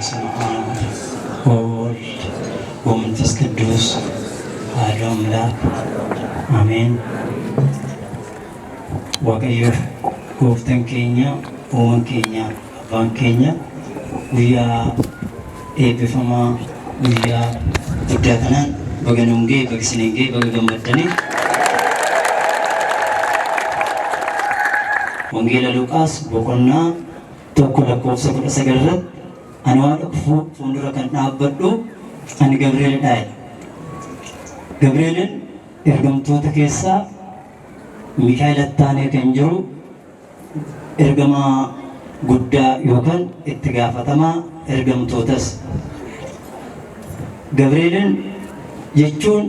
በስመ አብ ወወልድ ወመንፈስ ቅዱስ አሐዱ አምላክ አሜን። waaqayyoof gooftaan keenya uumaan keenya abbaan keenya guyyaa eebbifamaa guyyaa guddaa kanaan baga nuun ga'e baga isin ga'e baga gammaddanii. Wangeela Luqaas boqonnaa 1:19 irratti ani waaqa fuuldura kan dhaabbadhu ani Gabri'eelidha. Gabri'eelin ergamtoota keessaa Mikaa'el attaanee kan jiru ergamaa guddaa yookaan itti gaafatamaa ergamtootas. Gabri'eelin jechuun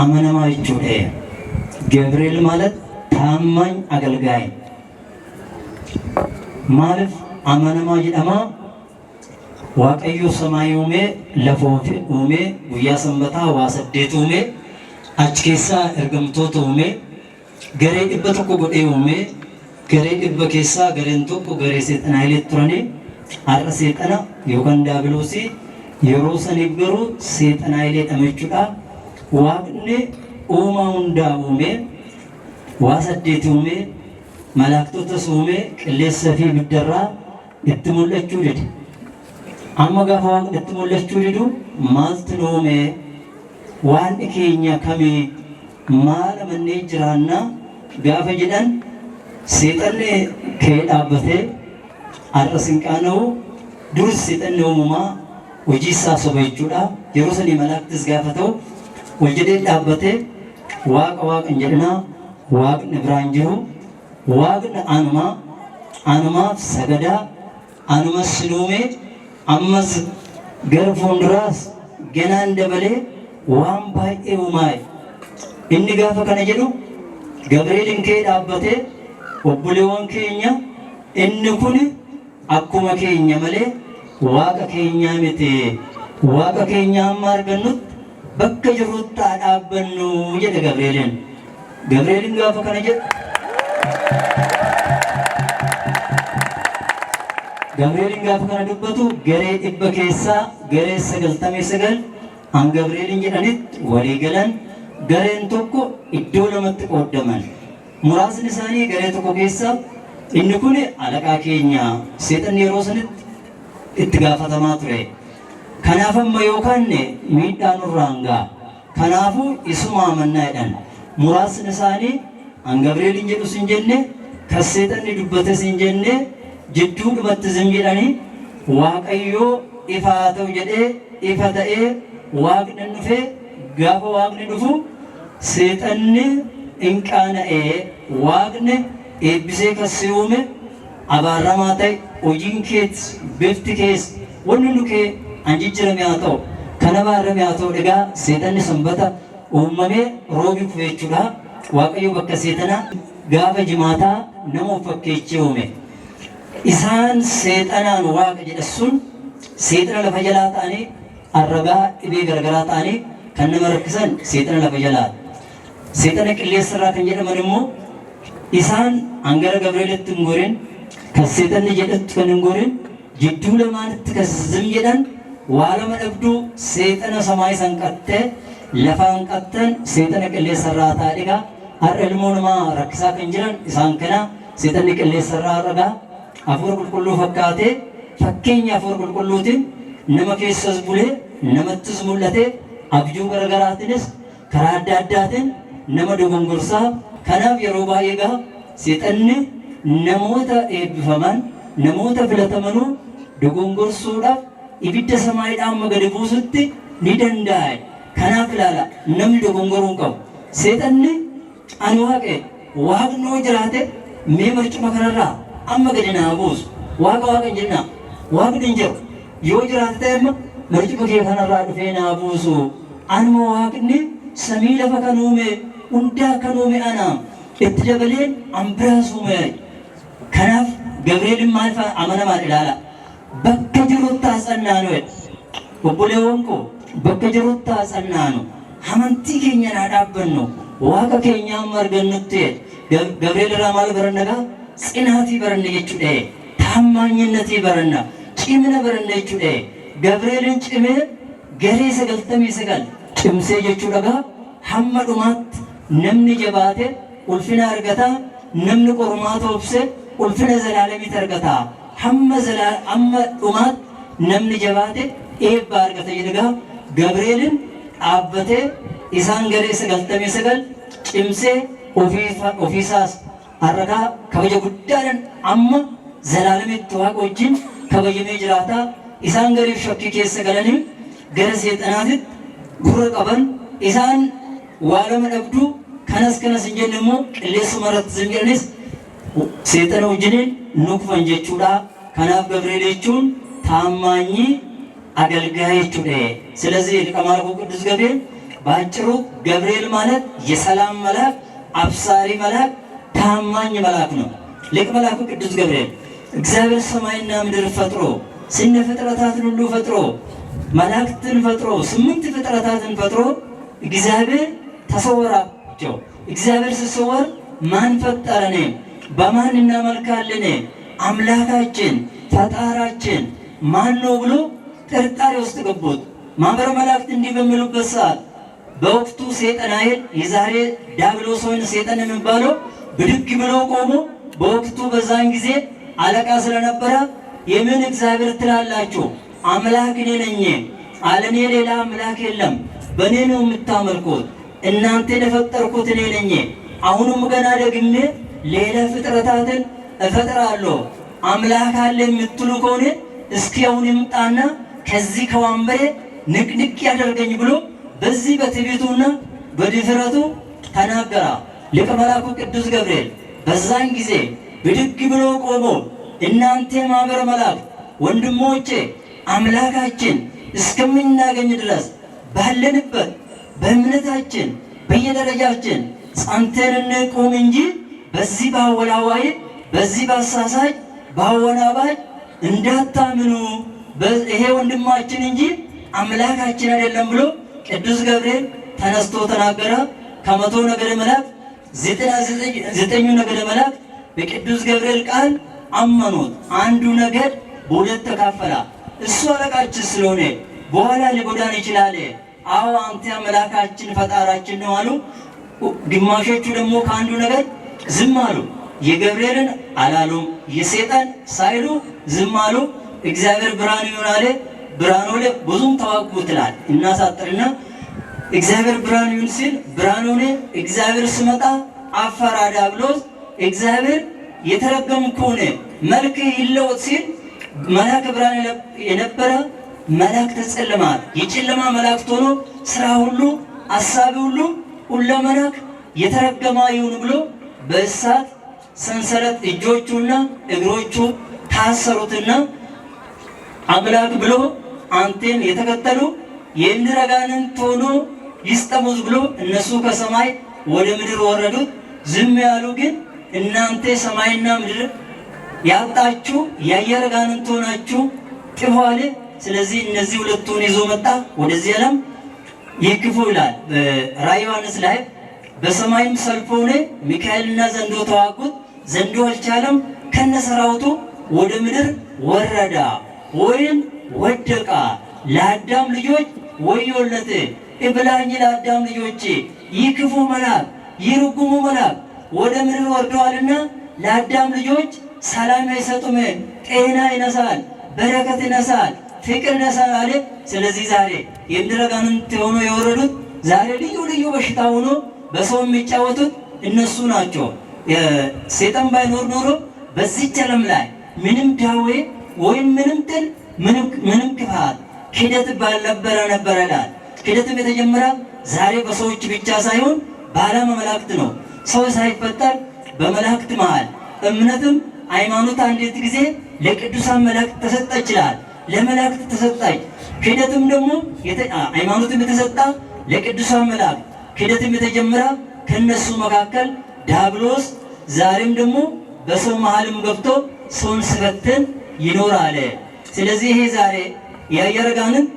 amanamaa jechuudha. Gabri'eel ማለት ታማኝ አገልጋይ ማለት አመነማ jedhama. Waaqayyo ሰማይ uume lafa uume guyyaa sanbataa waa 8 uume achi keessaa ergamtoota uume garee 100 godhee uume garee 100 keessaa gareen tokko garee seexanaa illee turani. Har'a seexana yookaan daabiloosii yeroo saniif garuu seexanaa illee dhamechuudha. Waaqni uumaa hundaa uume waa 8 uume malaaktoota uume qilleessa fi biddarraa itti mul'achuu dide. Amma gaafa waaqni itti mul'achuu didu maaltu uume waan keenya kamii maal amannee jiraanna gaafa jedhan seexanni kee dhaabbatee har'a sinqaana'u duris seexanni uumamaa hojii isaa soba jechuudha. Yeroo sanii malaaktis gaafa ta'u wal jedhee dhaabbatee waaqan jedhanaa waaqni biraan jiru waaqni anumaaf sagadaa anumas sinuume ammas gara fuulduraas ganaan dabalee waan baay'ee uumaa. Inni gaafa kana jedhu Gabri'eelin kee dhaabbatee obboleewwan keenya inni kun akkuma keenya malee waaqa keenyaa miti. Waaqa keenya amma argannutti bakka jirrutti haa dhaabbannu jedhe Gabri'eelin. Gabri'eelin gaafa kana jedhu Gabri'eelin gaafa kana dubbatu garee 100 keessaa garee 99 an Gabri'eelin jedhanitti walii galan gareen tokko iddoo lamatti qoodaman. Muraasni isaanii garee tokko keessa inni kun alaqaa keenya seexanni yeroo sanitti itti gaafatamaa ture. Kanaaf amma yookaan miidhaan nurraan ga'a. Kanaafuu isuma amannaa jedhan. Muraasni isaanii an Gabri'eelin jedhu sin jenne kan seexanni dubbate sin jenne jidduudhumatti zim jedhanii Waaqayyoo ifa haa ta'u jedhee ifa ta'ee waaqni dhufee gaafa waaqni dhufu seexanni inqaana'ee waaqni eebbisee kasii uume abaaramaa ta'e hojiin kees bifti kees wanni nukee an jijjiirame haa ta'u kan abaarame haa ta'u egaa seexanni sanbata uumamee roobii kufe jechuudha. Waaqayyo bakka seexanaa gaafa jimaataa nama fakkeechee uume. Isaan seexanaan waaqa jedhan sun seexana lafa jalaa ta'anii arragaa dhibee garagaraa ta'anii kan nama rakkisan seexana lafa jalaa. Seexana qilleensarraa kan jedhaman immoo isaan hangara Gabri'eelitti hin gorin kan seexanni jedhatti kan hin gorin jidduu lamaanitti kan zim jedhan waa lama dhabduu seexana samaa isan qattee lafaan qattan seexana qilleensarraa ta'edha. Har'a ilmoo namaa rakkisaa kan jiran isaan kana seexanni qilleensarraa ragaa hafuura qulqulluu fakkaatee fakkeenya hafuura qulqulluutiin nama keessas bulee namattis mul'ate abjuu garagaraatiinis karaa adda addaatiin nama dogongorsaa. Kanaaf yeroo baay'ee gaa seexanni namoota eebbifaman namoota filatamanuu dogongorsuudhaaf ibidda samaayidhaa amma gadi buusutti ni danda'a. Kanaaf ilaala namni dogongoruu hin qabu. Seexanni ani waaqnoo jiraate mee marcuma kanarraa amma gadi naa buusu waaqa hin jenna waaqni hin jiru yoo jiraate ta'e amma marcuma kee kanarraa dhufee naa buusu anuma waaqni samii lafa kan uume hundaa kan uume anaa itti dabaleen an biraas uume. Kanaaf Gabri'eelin maal fa'a amanamaadha ilaala bakka jirutti haasa'annaanu jedha. Obboleewwan koo bakka jirutti haasa'annaanu amantii keenya naa dhaabbannu waaqa keenya amma argannutti Gabri'eel irraa maal baranna gaa ጽናት ይበረን የቹዴ ታማኝነት ይበረና ጭም ነበር እንደቹ ገብርኤልን ጭሜ ገሬ ሰገልተሜ ሰገል ጭምሴ ጀቹ ደጋ ሐመዱማት ነምኒ ጀባቴ ኡልፊና አርገታ ነምኒ ቆርማቶ ኦብሴ ኡልፊና ዘላለሚ ተርገታ ሐመ ዱማት ነምኒ ጀባቴ ኤባ አርገተ ይደጋ ገብርኤልን አበቴ ኢሳን ገሬ ሰገልተሜ ሰገል ጭምሴ ኦፊሳስ አረጋ ከበጀ ጉዳን አማ ዘላለሚ ተዋቆጂን ከበየሜ ጅራታ ኢሳን ገሬ ሸኪ ኬሰ ገለኒ ገረ ሰይጣናት ጉረ ቀበን ኢሳን ዋለም ነብዱ ከነስ እንጀነሞ ቅሌሱ መረት ዝንገርኒስ ሰይጣን ወጅኔ ኑክፈን ጀቹዳ ከናፍ ገብርኤልቹን ታማኝ አገልጋይቹ ስለዚህ ሊቀማርኩ ቅዱስ ገብርኤል ባጭሩ ገብርኤል ማለት የሰላም መልአክ አብሳሪ መልአክ ታማኝ መልአክ ነው። ሊቀ መልአኩ ቅዱስ ገብርኤል እግዚአብሔር ሰማይና ምድር ፈጥሮ ስነ ፍጥረታትን ሁሉ ፈጥሮ መላእክትን ፈጥሮ 8 ፍጥረታትን ፈጥሮ እግዚአብሔር ተሰወራቸው። እግዚአብሔር ሲሰወር ማን ፈጠረን? በማን እናመልካለን? አምላካችን ፈጣራችን ማን ነው ብሎ ጥርጣሬ ውስጥ ገቡት። ማህበረ መላእክት እንዲህ በሚሉበት ሰዓት በወቅቱ ሰይጣን አይል የዛሬ ዲያብሎስ ወይም ሰይጣን የሚባለው ብድግ ብሎ ቆሞ በወቅቱ በዛን ጊዜ አለቃ ስለነበረ የምን እግዚአብሔር ትላላችሁ? አምላክ እኔ ነኝ፣ አለኔ ሌላ አምላክ የለም፣ በእኔ ነው የምታመልኩት፣ እናንተን የፈጠርኩት እኔ ነኝ። አሁንም ገና ደግሜ ሌላ ፍጥረታትን እፈጥራለሁ። አምላክ አለ የምትሉ ከሆነ እስኪ አሁን ይምጣና ከዚህ ከወንበሬ ንቅንቅ ያደርገኝ ብሎ በዚህ በትዕቢቱና በድፍረቱ ተናገራ። ሊቀ መላኩ ቅዱስ ገብርኤል በዛን ጊዜ ብድግ ብሎ ቆሞ እናንተ ማህበረ መላእክት ወንድሞቼ አምላካችን እስከምናገኝ ድረስ ባለንበት በእምነታችን በየደረጃችን ጸንተን እንቆም እንጂ በዚህ ባወላዋይ በዚህ ባሳሳይ ባወናባይ እንዳታምኑ፣ ይሄ ወንድማችን እንጂ አምላካችን አይደለም ብሎ ቅዱስ ገብርኤል ተነስቶ ተናገረ። ከመቶ ነገደ መላእክት 99ኙ ነገደ መላእክት በቅዱስ ገብርኤል ቃል አመኑት። አንዱ ነገድ በሁለት ተካፈላ። እሱ አለቃችን ስለሆነ በኋላ ሊጎዳን ይችላል። አዎ አንተ አምላካችን ፈጣራችን ነው አሉ። ግማሾቹ ደግሞ ከአንዱ ነገድ ዝም አሉ። የገብርኤልን አላሉም፣ የሰይጣን ሳይሉ ዝም አሉ። እግዚአብሔር ብርሃን ይሁን አለ። ብርሃኑ ላይ ብዙም ተዋጉት ይላል። እናሳጥርና እግዚአብሔር ብርሃን ይሁን ሲል ብርሃኑ ላይ እግዚአብሔር ሲመጣ አፈራ ዲያብሎስ። እግዚአብሔር የተረገምኩን መልክ ይለወጥ ሲል መልአክ ብርሃን የነበረ መልአክ ተጨለማ የጨለማ መልአክ ሆኖ ስራ ሁሉ አሳቢ ሁሉ ሁለመናክ የተረገማ ይሁን ብሎ በእሳት ሰንሰለት እጆቹና እግሮቹ ታሰሩትና አምላክ ብሎ አንተን የተከተሉ የምድር አጋንንት ሆኖ ይስጠሙዝ ብሎ እነሱ ከሰማይ ወደ ምድር ወረዱት። ዝም ያሉ ግን እናንተ ሰማይና ምድር ያጣችሁ የአየር አጋንንት ሆናችሁ ጥፉ አለ። ስለዚህ እነዚህ ሁለቱን ይዞ መጣ ወደዚህ ዓለም ይክፉ ይላል ራዕየ ዮሐንስ ላይ። በሰማይም ሰልፍ ሆነ፣ ሚካኤልና ዘንዶ ተዋጉት፣ ዘንዶ አልቻለም፣ ከነሰራውቱ ወደ ምድር ወረዳ ወይም ወደቃ። ለአዳም ልጆች ወዮለት እብላኝ፣ ለአዳም ልጆች ይህ ክፉ መልአክ ይህ ርጉሙ መልአክ ወደ ምድር ወርደዋልና ለአዳም ልጆች ሰላም አይሰጡም፣ ጤና ይነሳል፣ በረከት ይነሳል፣ ፍቅር ይነሳል አለ። ስለዚህ ዛሬ የምድር አጋንንት ሆኖ የወረዱት ዛሬ ልዩ ልዩ በሽታ ሆኖ በሰው የሚጫወቱት እነሱ ናቸው። ሰይጣን ባይኖር ኖሮ በዚህች ዓለም ላይ ምንም ዳዌ ወይም ምንም ጥል ምንም ክፋት ክደት ባልነበረ ነበረ ይላል። ክደትም የተጀመረ ዛሬ በሰዎች ብቻ ሳይሆን በዓለመ መላእክት ነው። ሰው ሳይፈጠር በመላእክት መሃል እምነትም ሃይማኖት አንዲት ጊዜ ለቅዱሳን መላእክት ተሰጠ ይችላል፣ ለመላእክት ተሰጣች። ክደትም ደግሞ ሃይማኖትም የተሰጣ ለቅዱሳን መላእክት፣ ክደትም የተጀመረ ከነሱ መካከል ዲያብሎስ ዛሬም ደግሞ በሰው መሃልም ገብቶ ሰውን ሲፈትን ይኖራል። ስለዚህ ይሄ ዛሬ የአየር አጋንንት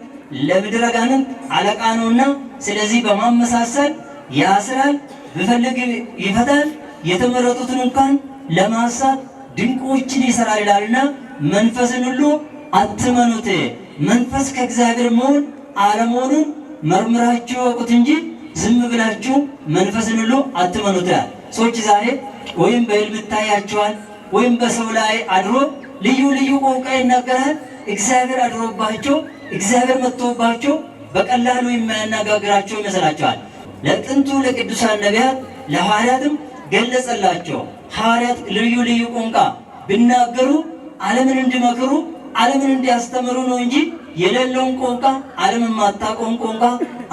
ለምድር አጋንንት አለቃ ነውና ስለዚህ በማመሳሰል ያስራል፣ ቢፈልግ ይፈታል፣ የተመረጡትን እንኳን ለማሳት ድንቆችን ይሰራል ይላልና መንፈስን ሁሉ አትመኑት። መንፈስ ከእግዚአብሔር መሆን አለመሆኑን መርምራችሁ እወቁት እንጂ ዝም ብላችሁ መንፈስን ሁሉ አትመኑት። ሰዎች ዛሬ ወይም በሕልም ይታያቸዋል ወይም በሰው ላይ አድሮ ልዩ ልዩ ቋንቋ ይናገራል። እግዚአብሔር አድሮባቸው እግዚአብሔር መጥቶባቸው በቀላሉ የማያነጋግራቸው ይመስላቸዋል። ለጥንቱ ለቅዱሳን ነቢያት ለሐዋርያትም ገለጸላቸው። ሐዋርያት ልዩ ልዩ ቋንቋ ቢናገሩ ዓለምን እንዲመክሩ ዓለምን እንዲያስተምሩ ነው እንጂ የሌለውን ቋንቋ ዓለም የማታውቀውን ቋንቋ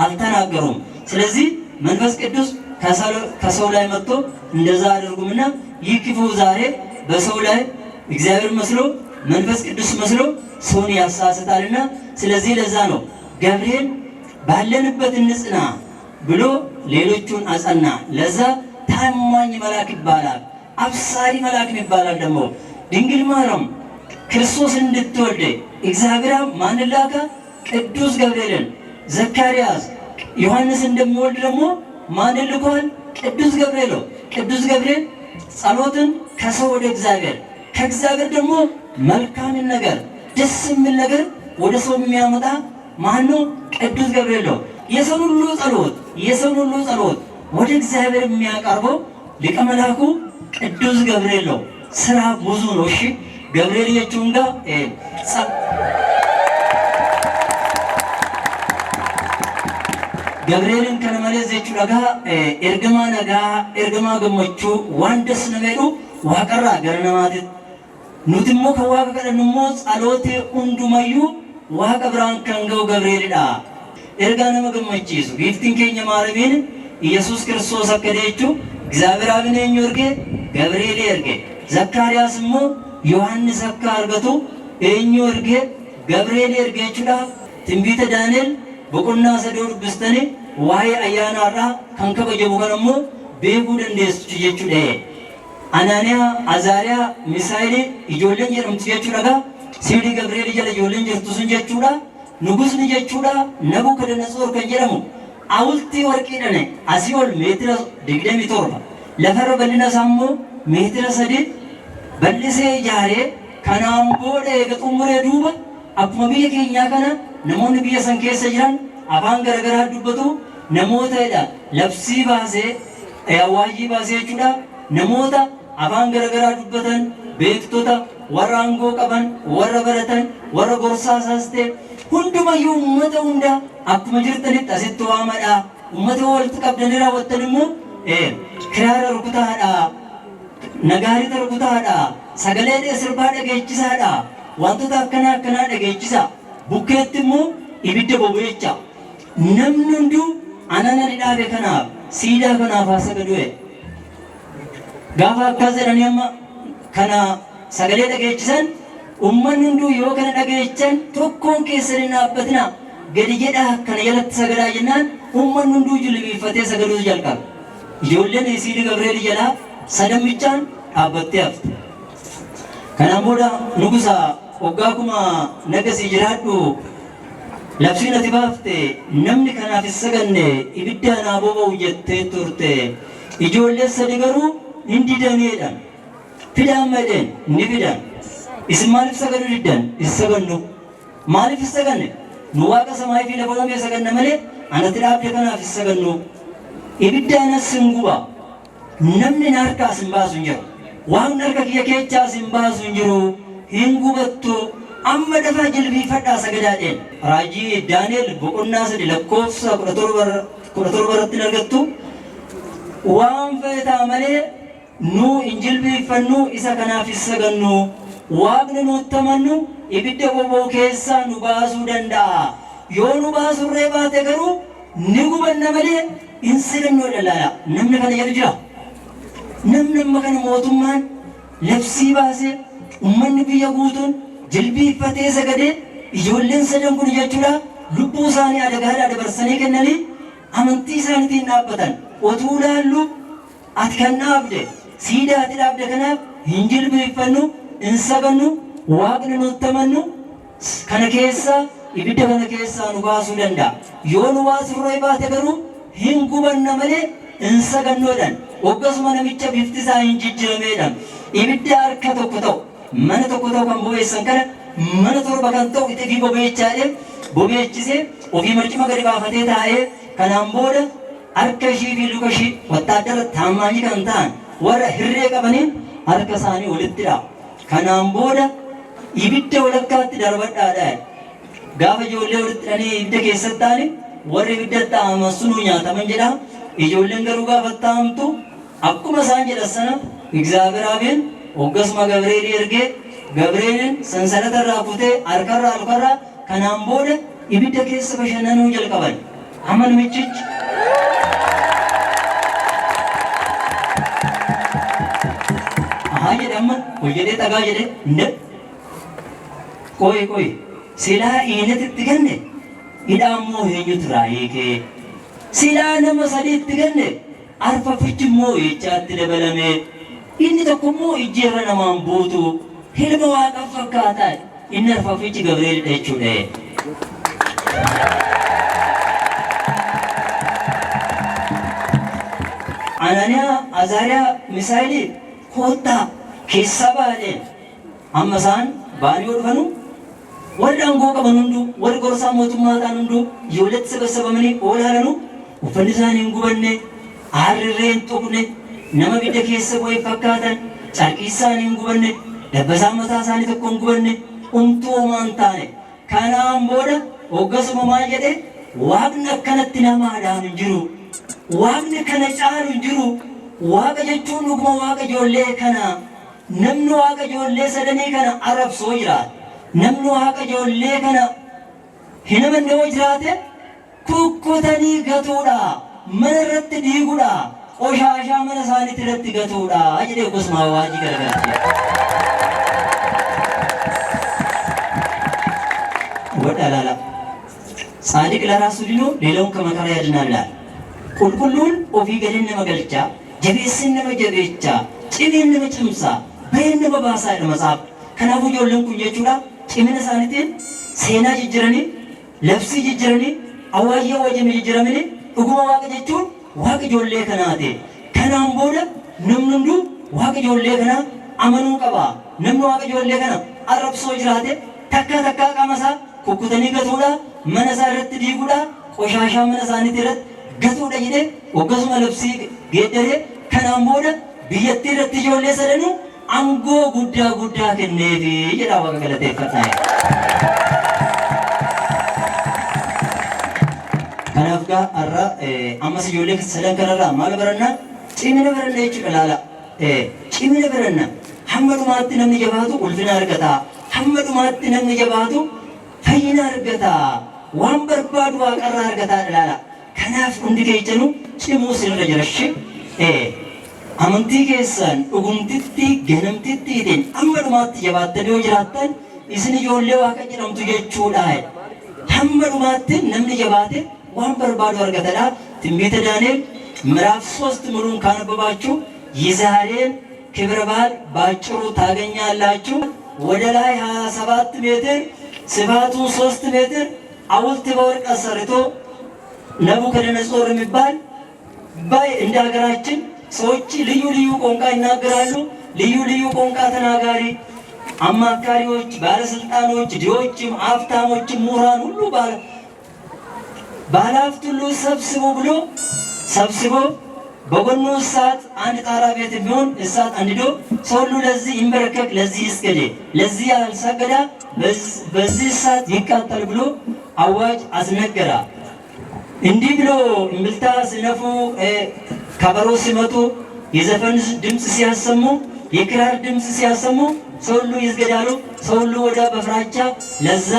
አልተናገሩም። ስለዚህ መንፈስ ቅዱስ ከሰው ላይ መጥቶ እንደዛ አድርጉምና ይህ ክፉ ዛሬ በሰው ላይ እግዚአብሔር መስሎ መንፈስ ቅዱስ መስሎ ሰውን ያሳስታልና፣ ስለዚህ ለዛ ነው ገብርኤል ባለንበት እንጽና ብሎ ሌሎቹን አጸና። ለዛ ታማኝ መልአክ ይባላል። አብሳሪ መልአክ ይባላል። ደግሞ ድንግል ማርያም ክርስቶስ እንድትወልድ እግዚአብሔር ማን ላከ? ቅዱስ ገብርኤልን። ዘካርያስ ዮሐንስ እንደሚወልድ ደግሞ ማን ልኳል? ቅዱስ ገብርኤል። ቅዱስ ገብርኤል ጸሎትን ከሰው ወደ እግዚአብሔር ከእግዚአብሔር ደግሞ መልካምን ነገር ደስ የሚል ነገር ወደ ሰው የሚያመጣ ማን ነው? ቅዱስ ገብርኤል ነው። የሰውን ሁሉ ጸሎት ወደ እግዚአብሔር የሚያቀርበው ሊቀ መላኩ ቅዱስ ገብርኤል ነው። ስራ ብዙ ነው። እሺ ገብርኤል የቹንጋ ገብርኤልን ከነመለ ዘቹ ለጋ ኤርግማ ነጋ ኤርግማ ገመቹ ዋንደስ ነመዱ ዋቀራ ገረነማት ኑትሞ ከዋቀ ቀደንሞ ጸሎቴ እንዱመዩ ዋቀ ብራን ከንገው ገብርኤልዳ ኤርጋ ነመ ገመቺሱ ጊፍቲን ኬኛ ማረሚን ኢየሱስ ክርስቶስ አከደቹ እግዚአብሔር አብነኝ ወርጌ ገብርኤል ኤርጌ ዘካርያስ ሞ ዮሐንስ አካ አርገቱ እኝ ወርጌ ገብርኤል ኤርጌቹዳ ትንቢተ ዳንኤል በቁና ሰዶር ብስተኔ ዋይ አያናራ ከንከበጀቡ ከነሞ ቤጉ ደንዴስ ጀቹ ደ አናንያ አዛሪያ ሚሳኤል ኢጆለን ጀምት ጀቹ ለጋ ሲዲ ገብርኤል ጀለ ኢጆለን ጀርቱስን ጀቹዳ ንጉስ ንጀቹዳ ነቡከደነጾር ከጀረሙ አውልቲ ወርቂ ደነ አሲኦል ሜትር ዲግደሚ ቶርባ ለፈረ በልና ሳሞ ሜትር ሰዲ በልሴ ጃሬ ከናምቦደ የገጡሙሬ ዱባ akkuma biyya keenyaa kana namoonni biyya san keessa jiran afaan garagaraa dubbatu namoota labsii baasee awwaajii baasee jechuudha. Namoota afaan garagaraa dubbatan beektota warra aangoo qaban warra baratan warra gorsaa saastee hundumayyuu uummata hunda akkuma jirtanitti asitti waamadha. Uummata walitti qabdanii raawwattan immoo kiraara rukutaadha, nagaarita rukutaadha, sagalee sirbaa dhageechisaadha. wantoota akkana dhageechisa. Bukkeetti immoo ibidda bobeecha. Namni hunduu anana dhaabe kanaaf siidaa kanaaf haa sagadu. Gaafa akkas jedhanii amma kana sagalee dhageechisan uummanni hunduu yoo kana dhageechan tokkoon keessanii dhaabbatina gadi jedhaa kana jalatti sagadaa jennaan uummanni hunduu jilbiiffatee sagaduu jalqaba. Ijoolleen siidii Gabrieel jalaa sadambichaan dhaabbattee hafte. Kanaan booda nugusa waggaa kuma nagasii jiraadhu labsiin ati baafte namni kanaaf hin saganne ibiddaan haa boba'u jettee turte. Ijoollee sadi garuu hin didaniidhaan fidaan madeen ni fidan. Isin maaliif sagaduu diddan? Isin sagannu. Maaliif hin saganne? Nu waaqa samaayii fi lafa uumee saganna malee anatti dhaabde kanaaf hin sagannu. Ibiddaanas hin guba. Namni na harkaas hin baasu hin jiru. Waan harka kiyya keessaas hin baasu hin jiru. Hin gubattu. Amma dafaa jilbiifadhaa sagadaadheen. Raajii Daani'el boqonnaa sadi lakkoofsa 17 irratti argattu. Waan feetaa malee nu hin jilbiiffannu isa kanaaf hin sagannu. Waaqni nutti amannu ibidda boba'u keessaa nu baasuu danda'a. Yoo nu baasurree baate garuu ni gubanna malee hin sagannu dalaala. Namni kana jedhu jira. Namni amma kana mootummaan labsii baasee uummanni biyya guutuun jilbiiffatee sagadee ijoolleen sadan kun jechuudha lubbuu isaanii adagaadhaa dabarsanii kennanii amantii isaaniitiin dhaabbatan. Otuu laallu ati kan dhaabde siidaa ati dhaabde kanaaf hin jilbiiffannu hin sagannu waaqni nutti amannu kana keessaa ibidda kana keessaa nu baasuu danda'a. Yoo nu baasurree baate garuu hin gubanna malee hin sagannoodhaan oggasuma namicha bifti isaa hin jijjiirameedhaan ibidda harka tokko ta'u mana tokko ta'u kan bobeessan kana mana torba kan ta'u itti fi bobeechaadhe bobeechisee ofii marcima gadi baafatee taa'ee kanaan booda harka ishii fi luka ishii wattaaddara taammaanii kan ta'an warra hirree qabaniin harka isaanii walitti dha'a. Kanaan booda ibidda walakkaatti darbadhaadha. Gaafa ijoollee walitti hidhanii ibidda keessatti ta'anii warri ibidda ta'aman sunuu nyaataman jedha. Ijoolleen garuu gaafa ta'amtu akkuma isaan jedhan sana እግዚአብሔር አብን ወገስማ ገብርኤል ኤርጌ ገብርኤልን ሰንሰለት ራፉቴ አርከራ ከናም ቦደ ኢብደ ኬስ በሸነኑ ጀልቀበል አመን ምጭጭ አሃ ደም ወጀዴ ጠጋ ጀዴ እንደ ቆይ ሲላ ኢነት ትገነ ኢዳሞ ሄኙት ራይኬ ሲላ ነመሰዲ ትገነ አርፈፍጭሞ ይቻት ደበለሜ inni tokko immoo ijjeerra namaan buutu hilma waaqan fakkaata inni arfafichi Gabri'eelidha jechuudha. Ananiyaa Azaariyaa Misaa'ilii koottaa keessa baadheen amma isaan ba'anii yoo dhufanu warri aangoo qaban hunduu warri gorsaa mootummaa ta'an hunduu ijoolletti sabasabamanii oolaalanu uffanni isaanii hin gubanne aarrirree hin tuqne nama bidda keessa bu'ee fakkaatan carqii isaanii hin gubanne dabbasaa mataa isaanii tokko hin gubanne umtuu homaa hin taane kanaan booda hoggasuma maal jedhe waaqni akkanatti namaadhaan hin jiru waaqni kana caalu hin jiru waaqa jechuun dhuguma waaqa ijoollee kana namni waaqa ijoollee sadanii kana arrabsoo jiraate namni waaqa ijoollee kana hin amanne yoo jiraate kukkutanii gatuudha mana irratti diiguudha ቆሻሻ መነሳኒት ረት ገቱዳ አጅዴ ጎስማ ዋጂ ገረጋት ወዳላላ ጻድቅ ለራሱ ዲኖ ሌላውን ከመከራ ያድናል ቁልቁሉን ኦፊ ገደነ መገልጫ ጀቤስነ መጀቤቻ ጭኔነ መጭምሳ በየነ በባሳ ለመጻፍ ከናቡ ጆለን ኩኘቹዳ ጭምነ ሳኒቴን ሴና ጅጅረኒ ለፍሲ ጅጅረኒ አዋየ ወጀም ጅጅረምኒ እጉማ ዋቀጀቹን waaqa ijoollee kanaati. Kanaan booda namni hunduu waaqa ijoollee kana amanuu qaba. Namni waaqa ijoollee kana arrabsoo jiraate takka qaama isaa kukkutanii gatuudha, mana isaa irratti diiguudha, qoshashaa mana isaaniitii irratti gatuudha jedhee akkasuma labsii geeddaree kanaan booda biyyattii irratti ijoollee sadanuu aangoo guddaa kenneefi jedha waaqa galateeffadhaa. Kanaaf gaa har'a ammas ijoollee sadan kanarraa maal baranna? Cimina baranna jechuudha laala. Cimina baranna. Hamma dhumaatti namni jabaatu ulfina argata. Hamma dhumaatti namni jabaatu fayyina argata. Waan barbaadu waaqarraa argata laala. Kanaaf hundi keessanuu cimuu sirra jirashi. Amantii keessan dhugumtitti ganamtittiin hamma dhumaatti jabaattanii yoo jiraattan isin ijoollee waaqa jedhamtu jechuudha. Hamma dhumaatti namni jabaate waan barbaadu argatadha. ትንቢተ ዳንኤል ምዕራፍ 3 ሙሉን ካነበባችሁ የዛሬን ክብረ በዓል ባጭሩ ታገኛላችሁ። ወደ ላይ 27 ሜትር ስፋቱ 3 ሜትር ሐውልት በወርቅ አሰርቶ ናቡከደነጾር የሚባል እንደ ሀገራችን ሰዎች ልዩ ቋንቋ ይናገራሉ። ልዩ ቋንቋ ተናጋሪ አማካሪዎች፣ ባለስልጣኖች፣ ዲዎችም፣ ሀብታሞችም፣ ምሁራን ሁሉ ባለሀብት ሁሉ ሰብስቦ በጎኑ እሳት አንድ ጣራ ቤት ቢሆን እሳት አንድዶ ሰው ሁሉ ለዚህ ይንበረከክ፣ ለዚህ ይስገድ፣ ለዚህ ያልሰገዳ በዚህ እሳት ይቃጠል ብሎ አዋጅ አስነገራ። እንዲህ ብሎ እምብልታ ሲነፉ፣ ከበሮ ሲመቱ፣ የዘፈን ድምፅ ሲያሰሙ፣ የክራር ድምፅ ሲያሰሙ ሰው ሁሉ ይስገዳሉ። ሰው ሁሉ ወደ በፍራቻ ለዛ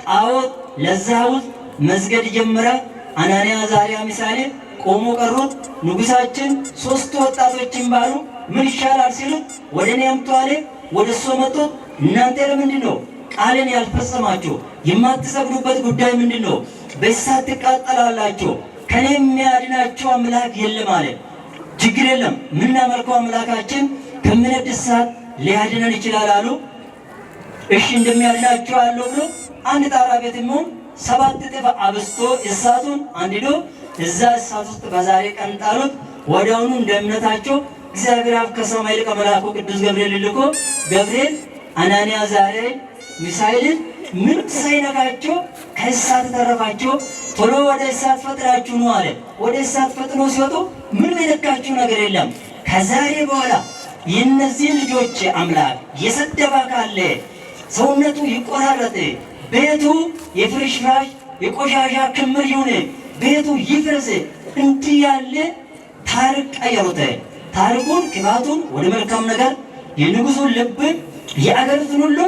ጣዖት ለዛ ሐውልት መስገድ ጀመረ። አናንያ አዛርያ ሚሳኤል ቆሞ ቀሩት። ንጉሳችን ሶስት ወጣቶችን ባሉ ምን ይሻላል ሲሉት ወደ እኔ አምጡ አለ። ወደ እሱ መጡት። እናንተ ለምንድን ነው ቃልን ያልፈጸማችሁ? የማትሰግዱበት ጉዳይ ምንድን ነው? በእሳት ትቃጠላላችሁ። ከኔ የሚያድናችሁ አምላክ የለም አለ። ችግር የለም፣ የምናመልከው አምላካችን ከሚነድ እሳት ሊያድነን ይችላል አሉ። እሺ እንደሚያድናችሁ አለው ብሎ አንድ ጣራ ቤት የሚሆን 7 እጥፍ አብስቶ እሳቱን አንድዶ እዛ እሳት ውስጥ በዛሬ ቀን ጣሉት። ወዲያውኑ እንደ እምነታቸው እግዚአብሔር አብ ከሰማይ ልኮ መልአኩ ቅዱስ ገብርኤል ልኮ ገብርኤል አናንያ ዛሬ ሚሳኤልን ምን ሳይነካቸው ከእሳት ተረፋቸው። ቶሎ ወደ እሳት ፈጥናችሁ ነው አለ። ወደ እሳት ፈጥኖ ሲወጡ ምንም የነካችሁ ነገር የለም። ከዛሬ በኋላ የእነዚህን ልጆች አምላክ የሰደባ ካለ ሰውነቱ ይቆራረጥ፣ ቤቱ የፍርሽራሽ የቆሻሻ ክምር ይሁን፣ ቤቱ ይፍረስ። እንዲህ ያለ ታሪክ ቀየሩት። ታሪኩን ቅባቱን ወደ መልካም ነገር የንጉሱን ልብ የአገሪቱን ሁሉ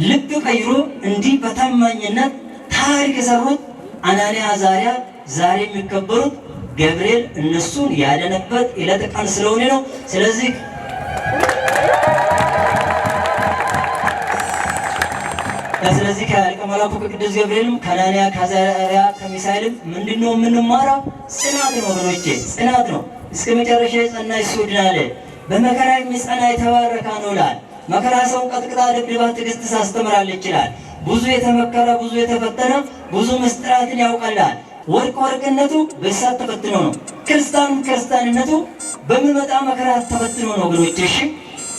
ልብ ቀይሮ እንዲህ በታማኝነት ታሪክ የሰሩት አናንያ አዛርያ ዛሬ የሚከበሩት ገብርኤል እነሱን ያደነበት ዕለተ ቀን ስለሆነ ነው። ስለዚህ ከሊቀ መላኩ ከቅዱስ ገብርኤልም ከአናንያ ከአዛርያ ከሚሳኤልም ምንድነው የምንማረው? ጽናት ነው ወገኖቼ፣ ጽናት ነው። እስከ መጨረሻ የጸና እሱ ይድናል። በመከራ የሚጸና የተባረከ ነው ይላል። መከራ ሰውን ቀጥቅጣ ደብድባ ትዕግስት ታስተምራለች ይላል። ብዙ የተመከረ ብዙ የተፈተነ ብዙ ምስጢራትን ያውቃላል። ወርቅ ወርቅነቱ በእሳት ተፈትኖ ነው። ክርስቲያንነቱ በሚመጣ መከራ ተፈትኖ ነው ወገኖቼ። እሺ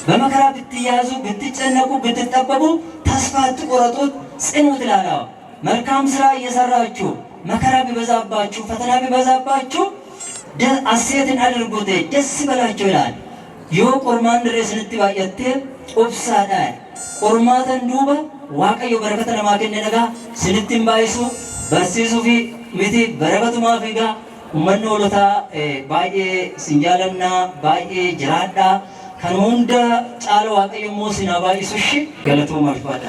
በመከራ ብትያዙ ብትጨነቁ ብትጠበቡ ተስፋ አትቆረጡት፣ ጽኑ ትላላው። መልካም ስራ እየሰራችሁ መከራ ቢበዛባችሁ ፈተና ቢበዛባችሁ ሐሴትን አድርጉት፣ ደስ ይበላችሁ ይላል። ዮ ቆርማን ድረስንቲ ባየቴ ኦብሳዳ ቆርማተን ዱባ ዋቀዮ በረከተ ነማከነ ነጋ ስንትን ባይሱ በርሲሱ ፊ ሚቲ በረከቱማ ፊጋ ኡመኖ ሎታ ባዬ ሲንጃለና ባዬ ጅራዳ ከን ሁንደ ጫለ ዋቀዮ ሞ ሲና ባይሱሽ ገለቱ ማልፋዳ